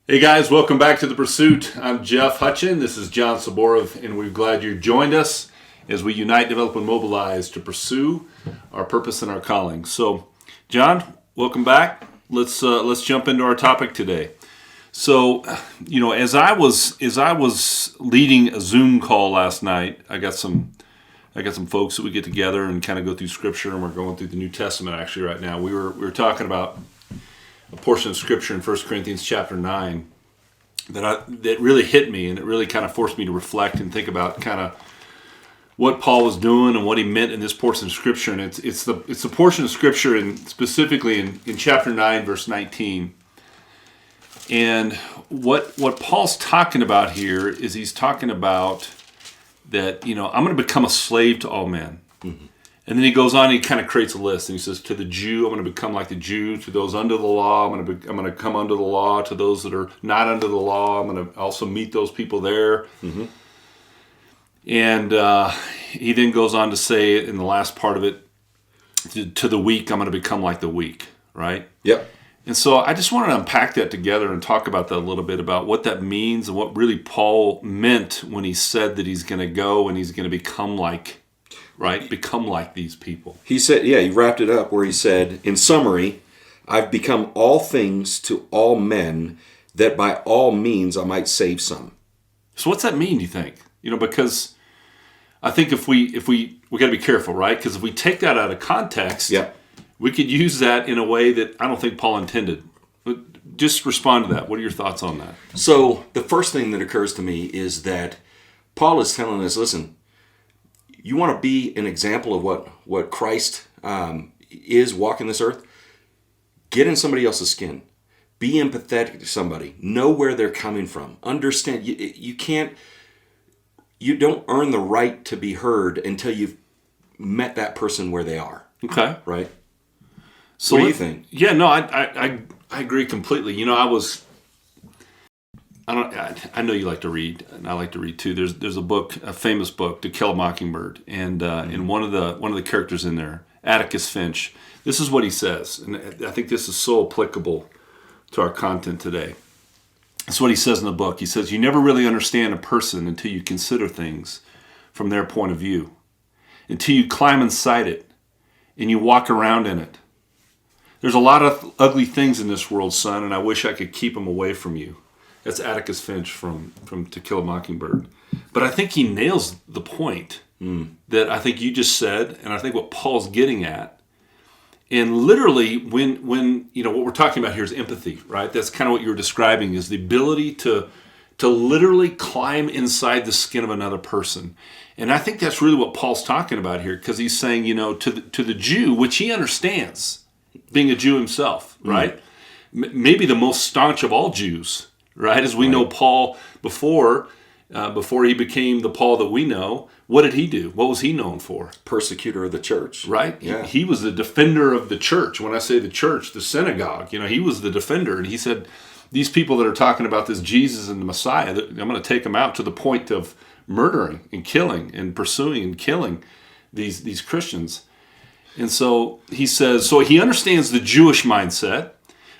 Hey guys, welcome back to The Pursuit. I'm Jeff Hutchin. This is John Saborov, and we're glad you joined us as we unite, develop, and mobilize to pursue our purpose and our calling. So, John, welcome back. Let's jump into our topic today. So, as I was leading a Zoom call last night, I got some folks that we get together and kind of go through Scripture, and we're going through the New Testament actually right now. We were talking about a portion of Scripture in 1 Corinthians chapter 9 that really hit me, and it really kind of forced me to reflect and think about kind of what Paul was doing and what he meant in this portion of Scripture. And it's the portion of Scripture, and specifically in chapter 9, verse 19. And what Paul's talking about here is he's talking about that, I'm going to become a slave to all men. Mm-hmm. And then he goes on, he kind of creates a list, and he says, to the Jew, I'm going to become like the Jew. To those under the law, I'm going to come under the law. To those that are not under the law, I'm going to also meet those people there. Mm-hmm. And he then goes on to say in the last part of it, to the weak, I'm going to become like the weak, right? Yep. And so I just wanted to unpack that together and talk about that a little bit, about what that means and what really Paul meant when he said that he's going to go and he's going to become like these people. He said, he wrapped it up where he said, in summary, I've become all things to all men, that by all means I might save some. So what's that mean, do you think? Because I think if we got to be careful, right? Because if we take that out of context, we could use that in a way that I don't think Paul intended. But just respond to that. What are your thoughts on that? So the first thing that occurs to me is that Paul is telling us, listen, you want to be an example of what Christ is walking this earth? Get in somebody else's skin. Be empathetic to somebody. Know where they're coming from. Understand. You don't earn the right to be heard until you've met that person where they are. Okay. Right? So what do you think? Yeah, no, I agree completely. I know you like to read, and I like to read too. There's a book, a famous book, To Kill a Mockingbird, and in one of the characters in there, Atticus Finch. This is what he says, and I think this is so applicable to our content today. That's what he says in the book. He says, you never really understand a person until you consider things from their point of view, until you climb inside it and you walk around in it. There's a lot of ugly things in this world, son, and I wish I could keep them away from you. That's Atticus Finch from To Kill a Mockingbird. But I think he nails the point that I think you just said, and I think what Paul's getting at. And literally, when what we're talking about here is empathy, right? That's kind of what you were describing, is the ability to literally climb inside the skin of another person. And I think that's really what Paul's talking about here, because he's saying, to the Jew, which he understands, being a Jew himself, right? Maybe the most staunch of all Jews, right? As we know Paul before he became the Paul that we know, what did he do? What was he known for? Persecutor of the church. Right? Yeah. He was the defender of the church. When I say the church, the synagogue, he was the defender. And he said, these people that are talking about this Jesus and the Messiah, I'm going to take them out to the point of murdering and killing and pursuing and killing these Christians. And so he says, so he understands the Jewish mindset.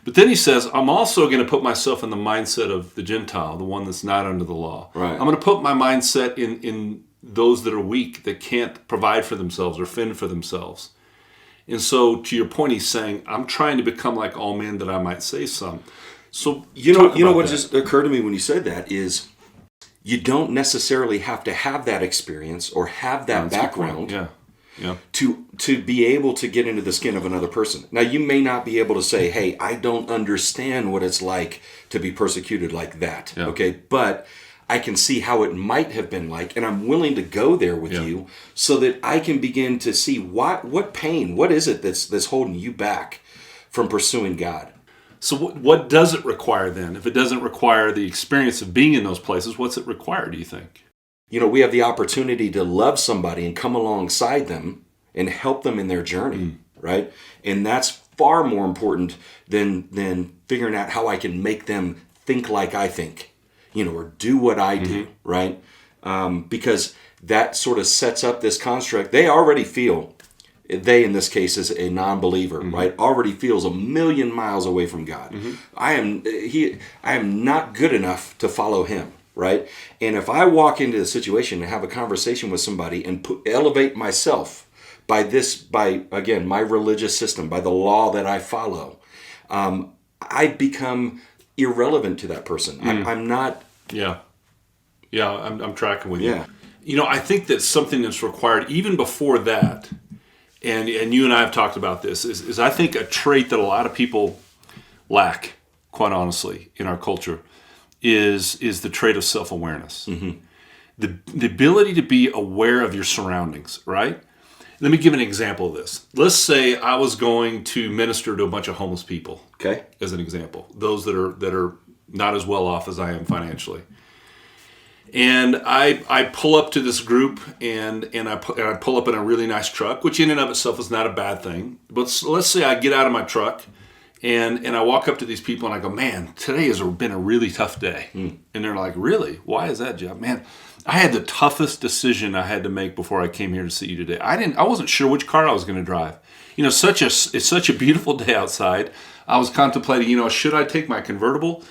But then he says, I'm also going to put myself in the mindset of the Gentile, the one that's not under the law. Right. I'm going to put my mindset in those that are weak, that can't provide for themselves or fend for themselves. And so, to your point, he's saying, I'm trying to become like all men, that I might save some. So you know what just occurred to me when you said that is, you don't necessarily have to have that experience or have that background. To be able to get into the skin of another person. Now, you may not be able to say, hey, I don't understand what it's like to be persecuted like that, okay? But I can see how it might have been like, and I'm willing to go there with you so that I can begin to see what pain, what is it that's holding you back from pursuing God? So what does it require then? If it doesn't require the experience of being in those places, what's it require, do you think? We have the opportunity to love somebody and come alongside them and help them in their journey, right? And that's far more important than figuring out how I can make them think like I think, or do what I do, right? Because that sort of sets up this construct. They already feel they in this case is a non-believer, right? Already feels a million miles away from God. I am not good enough to follow him, right? And if I walk into a situation and have a conversation with somebody and elevate myself by again, my religious system, by the law that I follow, I become irrelevant to that person. I'm not. Yeah. Yeah, I'm tracking with you. Yeah. You know, I think that something that's required even before that, and you and I have talked about this, is I think a trait that a lot of people lack, quite honestly, in our culture, is the trait of self-awareness. The ability to be aware of your surroundings, right? Let me give an example of this. Let's say I was going to minister to a bunch of homeless people. Okay. As an example, those that are not as well off as I am financially. And I pull up to this group and I pull up in a really nice truck, which in and of itself is not a bad thing. But let's say I get out of my truck and I walk up to these people and I go, man, today has been a really tough day. And they're like, really? Why is that, Jeff? Man, I had the toughest decision I had to make before I came here to see you today. I wasn't sure which car I was going to drive. You know, it's such a beautiful day outside. I was contemplating, you know, should I take my convertible?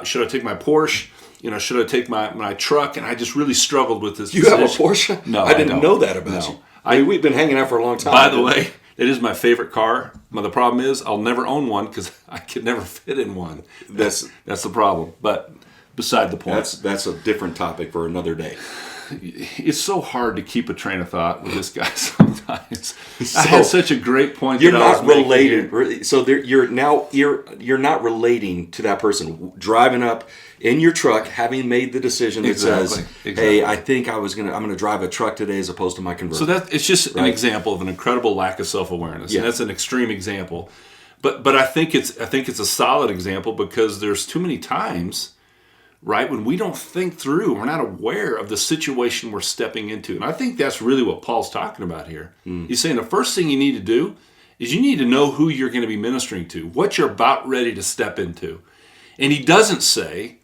Should I take my Porsche? You know, should I take my truck? And I just really struggled with this decision. You have a Porsche? No, I didn't know that about you. I mean, we've been hanging out for a long time. By the way, it is my favorite car. But the problem is I'll never own one because I could never fit in one. That's the problem. But beside the point. That's a different topic for another day. It's so hard to keep a train of thought with this guy sometimes. I had such a great point. You're not related. So you're not relating to that person driving up in your truck, having made the decision that says, "Hey, I think I'm going to drive a truck today as opposed to my convertible." So it's just an example of an incredible lack of self-awareness, and that's an extreme example. But I think it's a solid example because there's too many times, right, when we don't think through, we're not aware of the situation we're stepping into. And I think that's really what Paul's talking about here. He's saying the first thing you need to do is you need to know who you're going to be ministering to, what you're about ready to step into. And he doesn't say,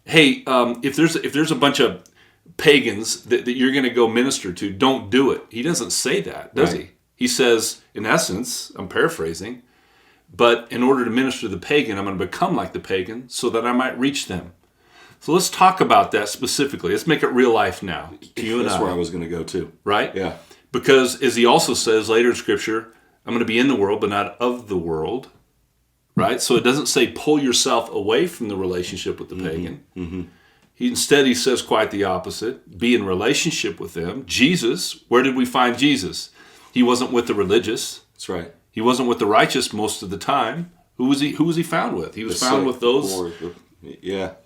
hey, if there's a bunch of pagans that you're going to go minister to, don't do it. He doesn't say that, does he? He says, in essence, I'm paraphrasing, but in order to minister to the pagan, I'm going to become like the pagan so that I might reach them. So let's talk about that specifically. Let's make it real life now. That's where I was going to go too. Right? Yeah. Because as he also says later in Scripture, I'm going to be in the world, but not of the world. Right? So it doesn't say pull yourself away from the relationship with the pagan. Instead, he says quite the opposite. Be in relationship with them. Jesus, where did we find Jesus? He wasn't with the religious. That's right. He wasn't with the righteous most of the time. Who was he found with? He was found with those...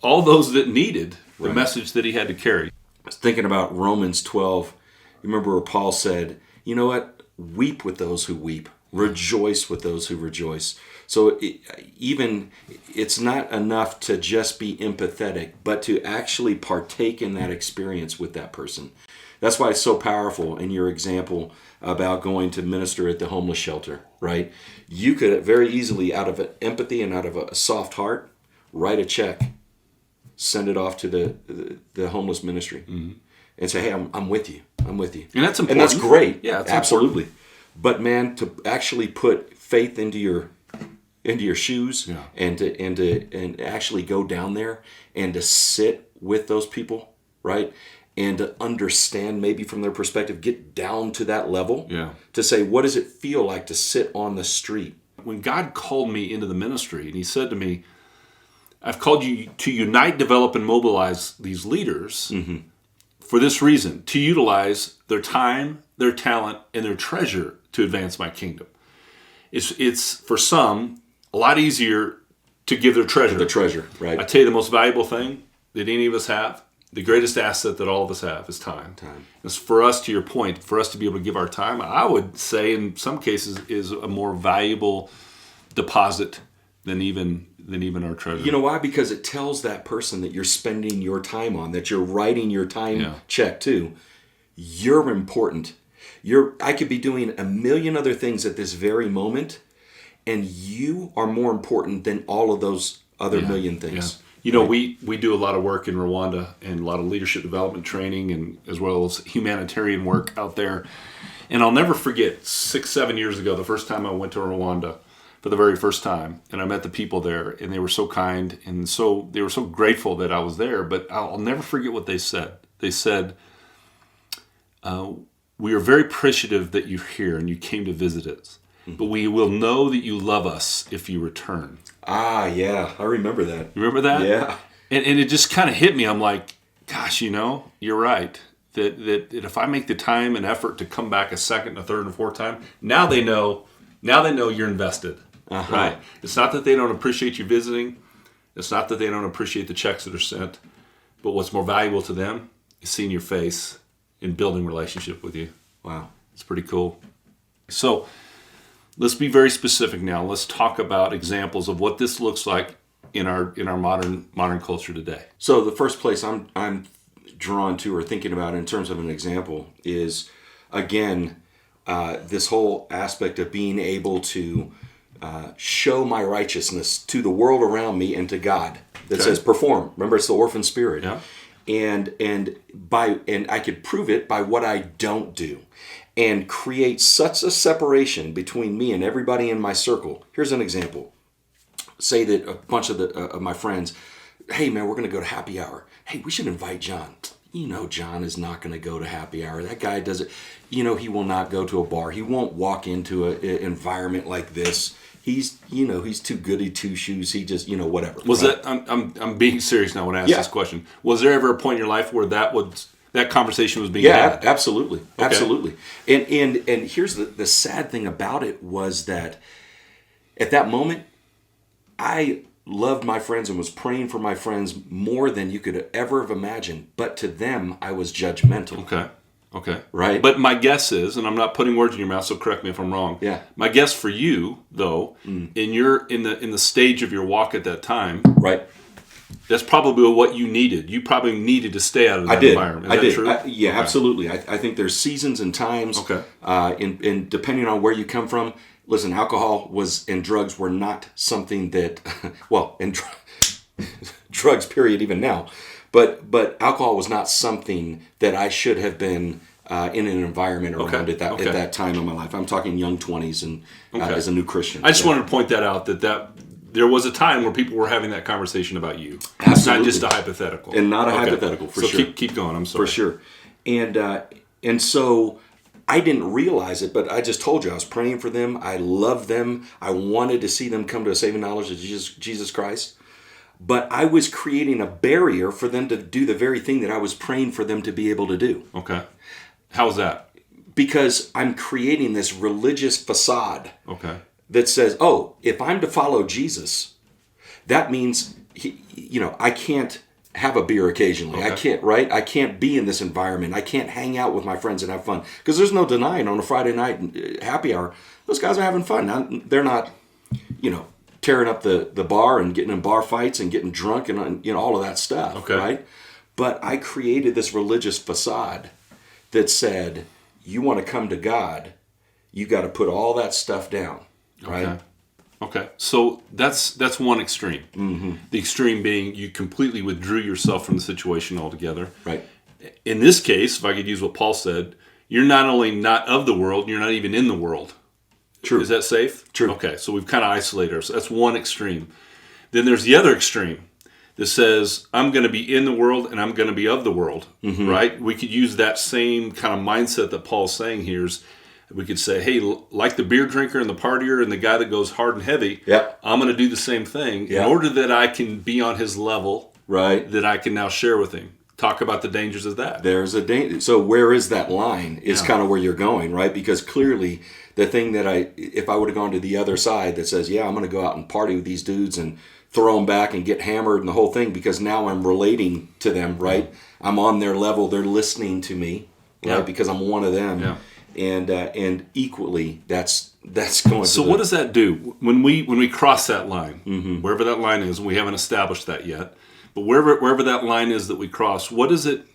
all those that needed the message that he had to carry. I was thinking about Romans 12. Remember where Paul said, you know what? Weep with those who weep. Rejoice with those who rejoice. So it's not enough to just be empathetic, but to actually partake in that experience with that person. That's why it's so powerful in your example about going to minister at the homeless shelter, right? You could very easily, out of empathy and out of a soft heart, write a check, send it off to the homeless ministry, and say, "Hey, I'm with you. I'm with you." And that's important. And that's great. Yeah, it's absolutely. Important. But man, to actually put faith into your shoes and actually go down there and to sit with those people, right? And to understand maybe from their perspective, get down to that level to say, what does it feel like to sit on the street? When God called me into the ministry and he said to me, I've called you to unite, develop, and mobilize these leaders for this reason, to utilize their time, their talent, and their treasure to advance my kingdom. It's for some a lot easier to give their treasure. The treasure, right. I tell you, the most valuable thing that any of us have, the greatest asset that all of us have is time. It's for us, to your point, for us to be able to give our time, I would say in some cases is a more valuable deposit than even our treasure. You know why? Because it tells that person that you're spending your time on, that you're writing your time check to. You're important. I could be doing a million other things at this very moment, and you are more important than all of those other million things. Yeah. You know, we do a lot of work in Rwanda and a lot of leadership development training and as well as humanitarian work out there. And I'll never forget 6-7 years ago, the first time I went to Rwanda for the very first time, and I met the people there, and they were so kind, and they were so grateful that I was there. But I'll never forget what they said. They said, "We are very appreciative that you're here and you came to visit us, but we will know that you love us if you return." Ah, yeah, I remember that. You remember that? Yeah. And it just kind of hit me. I'm like, gosh, you're right. That if I make the time and effort to come back a second, a third, and a fourth time, now they know you're invested, right? It's not that they don't appreciate you visiting. It's not that they don't appreciate the checks that are sent. But what's more valuable to them is seeing your face and building relationship with you. Wow. It's pretty cool. So let's be very specific now. Let's talk about examples of what this looks like in our modern culture today. So the first place I'm drawn to or thinking about in terms of an example is, again, this whole aspect of being able to show my righteousness to the world around me and to God that says perform. Remember, it's the orphan spirit. Yeah. And I could prove it by what I don't do and create such a separation between me and everybody in my circle. Here's an example. Say that a bunch of my friends, hey man, we're going to go to happy hour. Hey, we should invite John. John is not going to go to happy hour. That guy does it. He will not go to a bar. He won't walk into an environment like this. He's too goody two shoes. He just, whatever. Was that, I'm being serious now when I ask this question. Was there ever a point in your life where that conversation was being had? Yeah, absolutely. Okay. Absolutely. And here's the sad thing about it was that at that moment, I loved my friends and was praying for my friends more than you could ever have imagined. But to them, I was judgmental. Okay. Right? But my guess is, and I'm not putting words in your mouth, so correct me if I'm wrong. Yeah. My guess for you, though, in the stage of your walk at that time, right, that's probably what you needed. You probably needed to stay out of that environment. Is that true? Yeah, okay. Absolutely. I think there's seasons and times. Okay. And depending on where you come from, listen, alcohol and drugs were not something that, drugs, period, even now. But alcohol was not something that I should have been in an environment around at that time in my life. I'm talking young 20s and as a new Christian. I just wanted to point that out, that there was a time where people were having that conversation about you. Absolutely. It's not just a hypothetical. And not a hypothetical, for sure. So keep going, I'm sorry. For sure. And so I didn't realize it, but I just told you I was praying for them. I loved them. I wanted to see them come to a saving knowledge of Jesus Christ. But I was creating a barrier for them to do the very thing that I was praying for them to be able to do. Okay. How was that? Because I'm creating this religious facade. Okay. That says, oh, if I'm to follow Jesus, that means, I can't have a beer occasionally. Okay. I can't, right? I can't be in this environment. I can't hang out with my friends and have fun. Because there's no denying on a Friday night happy hour, those guys are having fun. Now, they're not, tearing up the bar and getting in bar fights and getting drunk and all of that stuff, right? But I created this religious facade that said, you want to come to God, you got to put all that stuff down, right? Okay. So that's one extreme. Mm-hmm. The extreme being you completely withdrew yourself from the situation altogether. Right. In this case, if I could use what Paul said, you're not only not of the world, you're not even in the world. True. Is that safe? True. Okay, so we've kind of isolated ourselves. That's one extreme. Then there's the other extreme that says, I'm going to be in the world and I'm going to be of the world, right? We could use that same kind of mindset that Paul's saying here. We could say, hey, like the beer drinker and the partier and the guy that goes hard and heavy, I'm going to do the same thing in order that I can be on his level, right? That I can now share with him. Talk about the dangers of that. There's a danger. So where is that line is kind of where you're going, right? Because clearly the thing that if I would have gone to the other side that says, I'm going to go out and party with these dudes and throw them back and get hammered and the whole thing, because now I'm relating to them, right? I'm on their level. They're listening to me, right? Because I'm one of them. Yeah. And equally, that's going. So what does that do when we cross that line, wherever that line is? And we haven't established that yet, but wherever that line is that we cross, what does it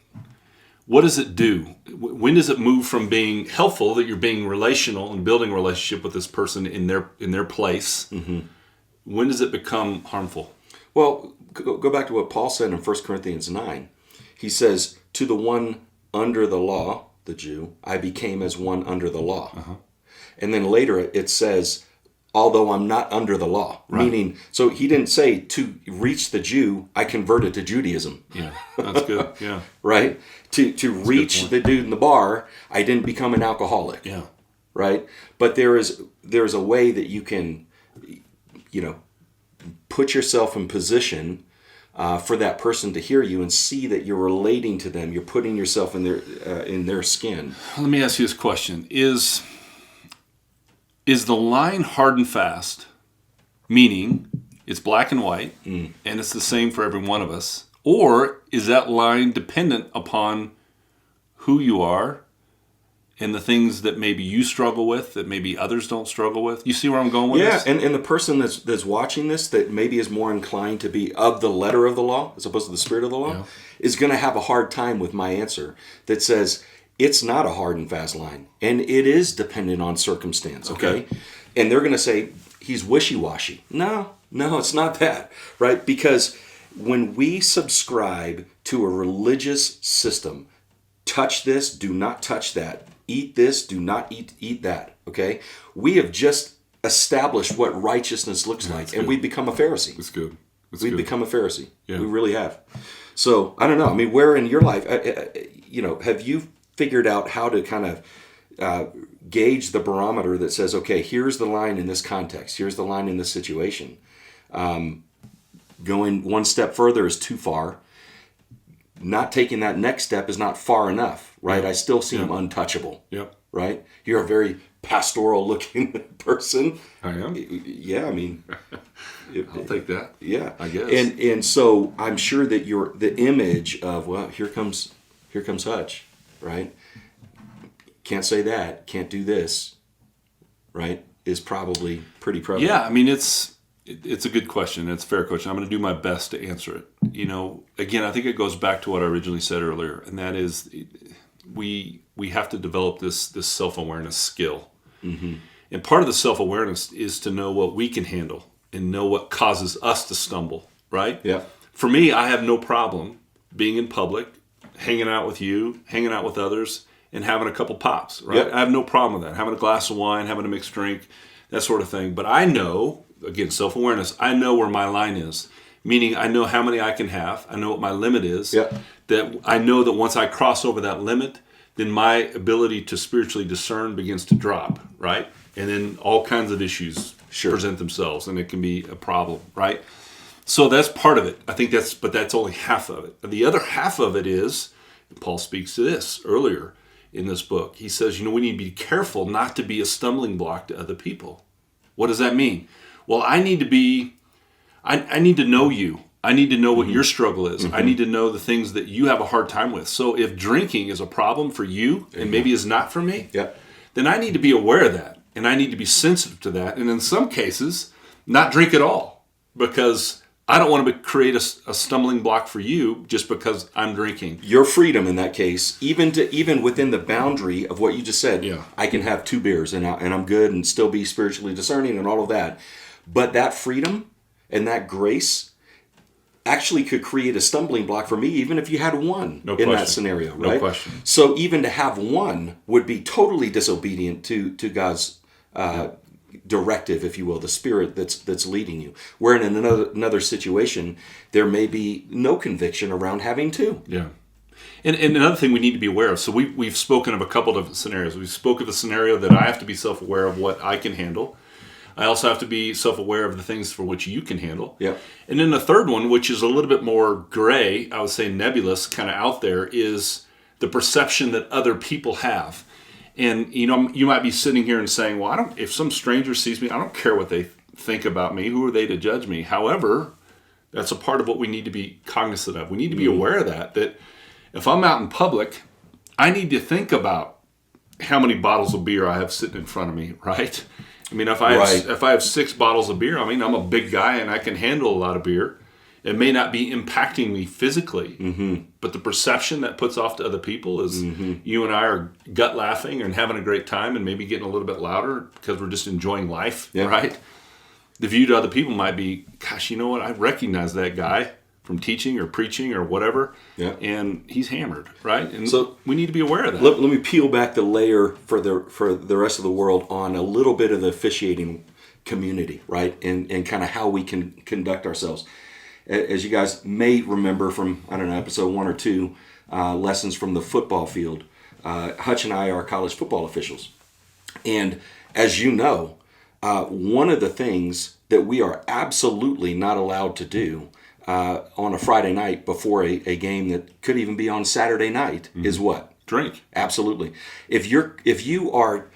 do? When does it move from being helpful, that you're being relational and building a relationship with this person in their place? Mm-hmm. When does it become harmful? Well, go back to what Paul said in 1 Corinthians 9. He says, to the one under the law, the Jew, I became as one under the law. And then later it says, although I'm not under the law. Right. Meaning, so he didn't say to reach the Jew, I converted to Judaism. Yeah, that's good. Yeah. Right? To reach the dude in the bar, I didn't become an alcoholic. Yeah. Right? But there's a way that you can, put yourself in position for that person to hear you and see that you're relating to them. You're putting yourself in their skin. Let me ask you this question. Is the line hard and fast, meaning it's black and white, and it's the same for every one of us? Or is that line dependent upon who you are and the things that maybe you struggle with, that maybe others don't struggle with? You see where I'm going with this? Yeah, and the person that's watching this that maybe is more inclined to be of the letter of the law as opposed to the spirit of the law is going to have a hard time with my answer that says, it's not a hard and fast line, and it is dependent on circumstance, okay? And they're going to say, he's wishy-washy. No, it's not that, right? Because when we subscribe to a religious system, touch this, do not touch that, eat this, do not eat that, okay? We have just established what righteousness looks like, and we become a Pharisee. That's good. We've become a Pharisee. Yeah. We really have. So, I don't know. I mean, where in your life, have you figured out how to kind of gauge the barometer that says, okay, here's the line in this context. Here's the line in this situation. Going one step further is too far. Not taking that next step is not far enough, right? Yeah. I still seem untouchable, Yep. right? You're a very pastoral-looking person. I am? Yeah, I mean... I'll take that. Yeah. I guess. And so I'm sure that the image of, well, here comes Hutch. Right? Can't say that, can't do this, right? Is probably pretty prevalent. Yeah, I mean, it's a good question. It's a fair question. I'm going to do my best to answer it. Again, I think it goes back to what I originally said earlier, and that is we have to develop this self-awareness skill. Mm-hmm. And part of the self-awareness is to know what we can handle and know what causes us to stumble, right? Yeah. For me, I have no problem being in public, hanging out with you, hanging out with others, and having a couple pops, right? Yep. I have no problem with that. Having a glass of wine, having a mixed drink, that sort of thing. But I know, again, self-awareness, I know where my line is. Meaning I know how many I can have. I know what my limit is. Yep. That I know that once I cross over that limit, then my ability to spiritually discern begins to drop, right? And then all kinds of issues present themselves, and it can be a problem, right? So that's part of it. I think but that's only half of it. And the other half of it is, Paul speaks to this earlier in this book. He says, we need to be careful not to be a stumbling block to other people. What does that mean? Well, I need to know you. I need to know what your struggle is. Mm-hmm. I need to know the things that you have a hard time with. So if drinking is a problem for you and maybe is not for me, then I need to be aware of that. And I need to be sensitive to that. And in some cases, not drink at all. Because I don't want to create a stumbling block for you just because I'm drinking. Your freedom in that case, even within the boundary of what you just said, I can have 2 beers and I'm good and still be spiritually discerning and all of that. But that freedom and that grace actually could create a stumbling block for me, even if you had one that scenario, right? No question. So even to have one would be totally disobedient to God's directive, if you will, the spirit that's leading you. Where in another situation, there may be no conviction around having 2. Yeah. And another thing we need to be aware of, so we've spoken of a couple of scenarios. We spoke of the scenario that I have to be self-aware of what I can handle. I also have to be self-aware of the things for which you can handle. Yep. And then the third one, which is a little bit more gray, I would say nebulous, kind of out there, is the perception that other people have. And, you might be sitting here and saying, well, if some stranger sees me, I don't care what they think about me. Who are they to judge me? However, that's a part of what we need to be cognizant of. We need to be aware of that if I'm out in public, I need to think about how many bottles of beer I have sitting in front of me, right? I mean, if I have 6 bottles of beer, I mean, I'm a big guy and I can handle a lot of beer. It may not be impacting me physically, but the perception that puts off to other people is you and I are gut laughing and having a great time and maybe getting a little bit louder because we're just enjoying life, right? The view to other people might be, gosh, you know what? I recognize that guy. from teaching or preaching or whatever, and he's hammered, right? And so we need to be aware of that. Let me peel back the layer for the rest of the world on a little bit of the officiating community, right? And kind of how we can conduct ourselves. As you guys may remember from, I don't know, episode 1 or 2, lessons from the football field, Hutch and I are college football officials. And as you know, one of the things that we are absolutely not allowed to do on a Friday night before a game that could even be on Saturday night is what? Drink. Absolutely. If you are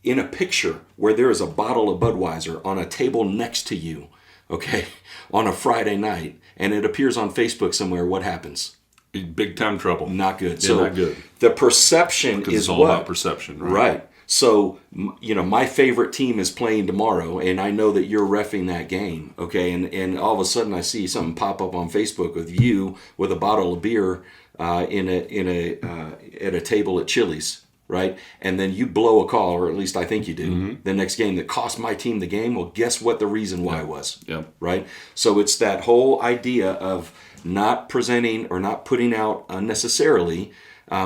in a picture where there is a bottle of Budweiser on a table next to you, okay, on a Friday night, and it appears on Facebook somewhere, what happens? Big time trouble. Not good. Yeah, not good. The perception because is it's all what? about perception, right? Right. So, my favorite team is playing tomorrow, and I know that you're reffing that game, okay? And all of a sudden, I see something pop up on Facebook with you with a bottle of beer at a table at Chili's, right? And then you blow a call, or at least I think you do, the next game that cost my team the game. Well, guess what the reason why was? Yeah. Right? So it's that whole idea of not presenting or not putting out unnecessarily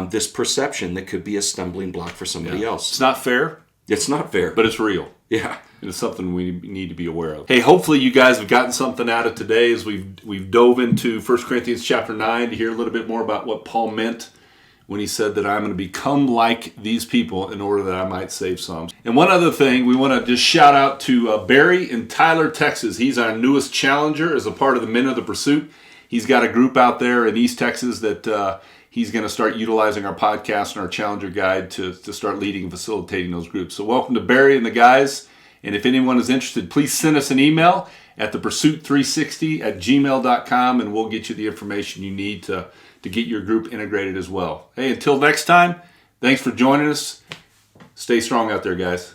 this perception that could be a stumbling block for somebody else. It's not fair. It's not fair. But it's real. Yeah. It's something we need to be aware of. Hey, hopefully you guys have gotten something out of today as we've dove into 1 Corinthians chapter 9 to hear a little bit more about what Paul meant when he said that I'm going to become like these people in order that I might save some. And one other thing, we want to just shout out to Barry in Tyler, Texas. He's our newest challenger as a part of the Men of the Pursuit. He's got a group out there in East Texas that he's going to start utilizing our podcast and our Challenger Guide to start leading and facilitating those groups. So welcome to Barry and the guys. And if anyone is interested, please send us an email at thepursuit360@gmail.com, and we'll get you the information you need to get your group integrated as well. Hey, until next time, thanks for joining us. Stay strong out there, guys.